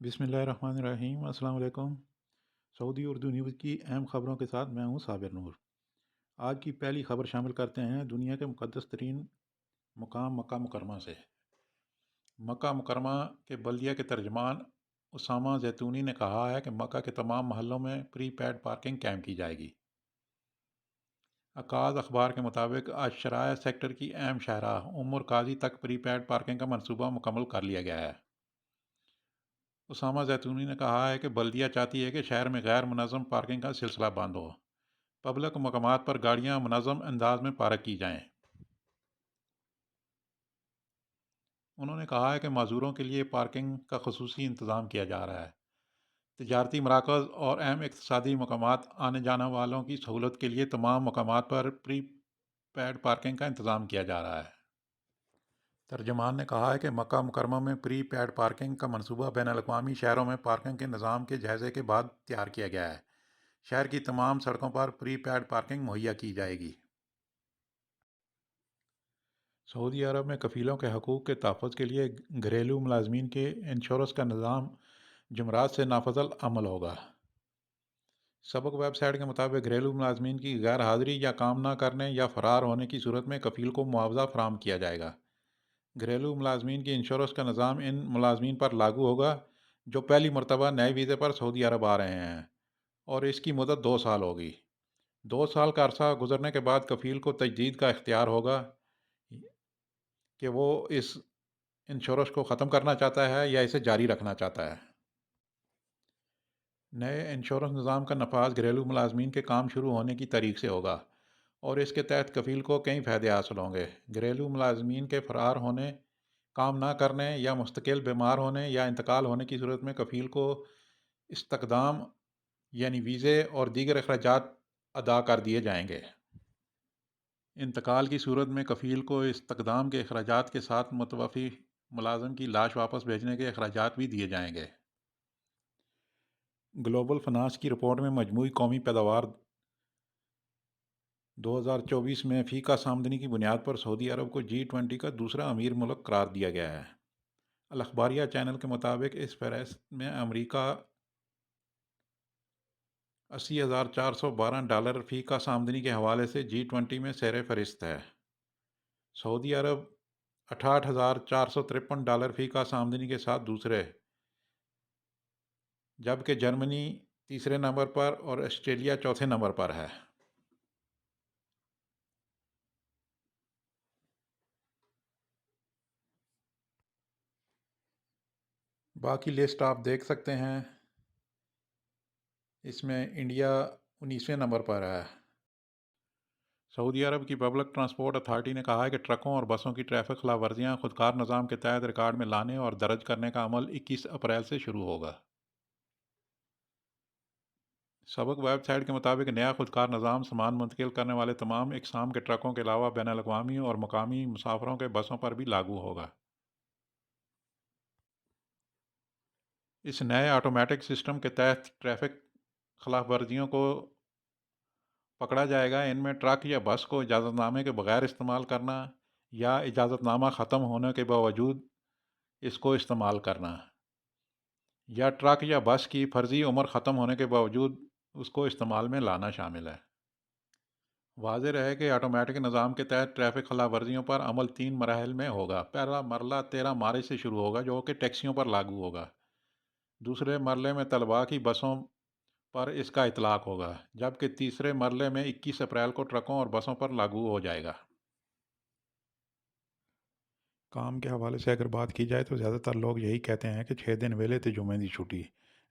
بسم اللہ الرحمن الرحیم۔ السلام علیکم۔ سعودی اردو نیوز کی اہم خبروں کے ساتھ میں ہوں صابر نور۔ آج کی پہلی خبر شامل کرتے ہیں دنیا کے مقدس ترین مقام مکہ مکرمہ سے۔ مکہ مکرمہ کے بلدیہ کے ترجمان اسامہ زیتونی نے کہا ہے کہ مکہ کے تمام محلوں میں پری پیڈ پارکنگ قائم کی جائے گی۔ عکاظ اخبار کے مطابق آج شرائع سیکٹر کی اہم شاہراہ القاضی تک پری پیڈ پارکنگ کا منصوبہ مکمل کر لیا گیا ہے۔ اسامہ زیتونی نے کہا ہے کہ بلدیہ چاہتی ہے کہ شہر میں غیر منظم پارکنگ کا سلسلہ بند ہو۔ پبلک مقامات پر گاڑیاں منظم انداز میں پارک کی جائیں۔ انہوں نے کہا ہے کہ معذوروں کے لیے پارکنگ کا خصوصی انتظام کیا جا رہا ہے۔ تجارتی مراکز اور اہم اقتصادی مقامات آنے جانے والوں کی سہولت کے لیے تمام مقامات پر پری پیڈ پارکنگ کا انتظام کیا جا رہا ہے۔ ترجمان نے کہا ہے کہ مکہ مکرمہ میں پری پیڈ پارکنگ کا منصوبہ بین الاقوامی شہروں میں پارکنگ کے نظام کے جائزے کے بعد تیار کیا گیا ہے۔ شہر کی تمام سڑکوں پر پری پیڈ پارکنگ مہیا کی جائے گی۔ سعودی عرب میں کفیلوں کے حقوق کے تحفظ کے لیے گھریلو ملازمین کے انشورنس کا نظام جمعرات سے نافذ العمل ہوگا۔ سبق ویب سائٹ کے مطابق گھریلو ملازمین کی غیر حاضری یا کام نہ کرنے یا فرار ہونے کی صورت میں کفیل کو معاوضہ فراہم کیا جائے گا۔ گھریلو ملازمین کی انشورنس کا نظام ان ملازمین پر لاگو ہوگا جو پہلی مرتبہ نئے ویزے پر سعودی عرب آ رہے ہیں، اور اس کی مدت 2 سال ہوگی۔ 2 سال کا عرصہ گزرنے کے بعد کفیل کو تجدید کا اختیار ہوگا کہ وہ اس انشورنس کو ختم کرنا چاہتا ہے یا اسے جاری رکھنا چاہتا ہے۔ نئے انشورنس نظام کا نفاذ گھریلو ملازمین کے کام شروع ہونے کی تاریخ سے ہوگا، اور اس کے تحت کفیل کو کئی فائدے حاصل ہوں گے۔ گھریلو ملازمین کے فرار ہونے، کام نہ کرنے یا مستقل بیمار ہونے یا انتقال ہونے کی صورت میں کفیل کو استقدام یعنی ویزے اور دیگر اخراجات ادا کر دیے جائیں گے۔ انتقال کی صورت میں کفیل کو استقدام کے اخراجات کے ساتھ متوفی ملازم کی لاش واپس بھیجنے کے اخراجات بھی دیے جائیں گے۔ گلوبل فنانس کی رپورٹ میں مجموعی قومی پیداوار 2024 میں فی کس آمدنی کی بنیاد پر سعودی عرب کو G20 کا دوسرا امیر ملک قرار دیا گیا ہے۔ الاخباریہ چینل کے مطابق اس فہرست میں امریکہ $80,412 فی کس آمدنی کے حوالے سے G20 میں زیر فہرست ہے۔ سعودی عرب $68,453 فی کس آمدنی کے ساتھ دوسرے، جبکہ جرمنی تیسرے نمبر پر اور آسٹریلیا چوتھے نمبر پر ہے۔ باقی لسٹ آپ دیکھ سکتے ہیں۔ اس میں انڈیا 19ویں نمبر پر ہے۔ سعودی عرب کی پبلک ٹرانسپورٹ اتھارٹی نے کہا ہے کہ ٹرکوں اور بسوں کی ٹریفک خلاف ورزیاں خودکار نظام کے تحت ریکارڈ میں لانے اور درج کرنے کا عمل 21 اپریل سے شروع ہوگا۔ سبق ویب سائٹ کے مطابق نیا خودکار نظام سامان منتقل کرنے والے تمام اقسام کے ٹرکوں کے علاوہ بین الاقوامی اور مقامی مسافروں کے بسوں پر بھی لاگو ہوگا۔ اس نئے آٹومیٹک سسٹم کے تحت ٹریفک خلاف ورزیوں کو پکڑا جائے گا۔ ان میں ٹرک یا بس کو اجازت نامے کے بغیر استعمال کرنا یا اجازت نامہ ختم ہونے کے باوجود اس کو استعمال کرنا، یا ٹرک یا بس کی فرضی عمر ختم ہونے کے باوجود اس کو استعمال میں لانا شامل ہے۔ واضح رہے کہ آٹومیٹک نظام کے تحت ٹریفک خلاف ورزیوں پر عمل 3 مراحل میں ہوگا۔ پہلا مرحلہ 13 مارچ سے شروع ہوگا جو کہ ٹیکسیوں پر لاگو ہوگا۔ دوسرے مرحلے میں طلباء کی بسوں پر اس کا اطلاق ہوگا، جبکہ تیسرے مرحلے میں 21 اپریل کو ٹرکوں اور بسوں پر لاگو ہو جائے گا۔ کام کے حوالے سے اگر بات کی جائے تو زیادہ تر لوگ یہی کہتے ہیں کہ 6 دن ویلے تھے جمعے دی چھٹی،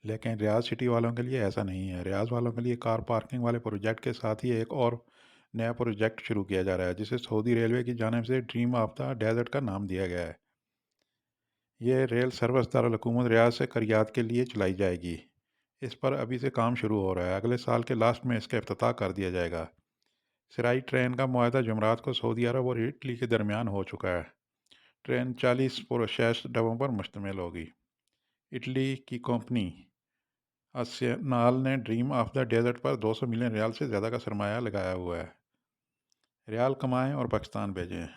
لیکن ریاض سٹی والوں کے لیے ایسا نہیں ہے۔ ریاض والوں کے لیے کار پارکنگ والے پروجیکٹ کے ساتھ ہی ایک اور نیا پروجیکٹ شروع کیا جا رہا ہے جسے سعودی ریلوے کی جانب سے ڈریم آف دا ڈیزرٹ کا نام دیا گیا ہے۔ یہ ریل سروس دارالحکومت ریاض سے کریات کے لیے چلائی جائے گی۔ اس پر ابھی سے کام شروع ہو رہا ہے۔ اگلے سال کے لاسٹ میں اس کا افتتاح کر دیا جائے گا۔ سرائی ٹرین کا معاہدہ جمعرات کو سعودی عرب اور اٹلی کے درمیان ہو چکا ہے۔ ٹرین 40 پرشیش ڈبوں پر مشتمل ہوگی۔ اٹلی کی کمپنی اسنال نے ڈریم آف دا ڈیزرٹ پر 200 ملین ریال سے زیادہ کا سرمایہ لگایا ہوا ہے۔ ریال کمائیں اور پاکستان بھیجیں۔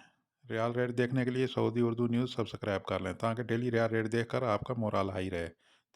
ریال ریٹ دیکھنے کے لیے سعودی اردو نیوز سبسکرائب کر لیں تاکہ ڈیلی ریال ریٹ دیکھ کر آپ کا مورال ہائی رہے۔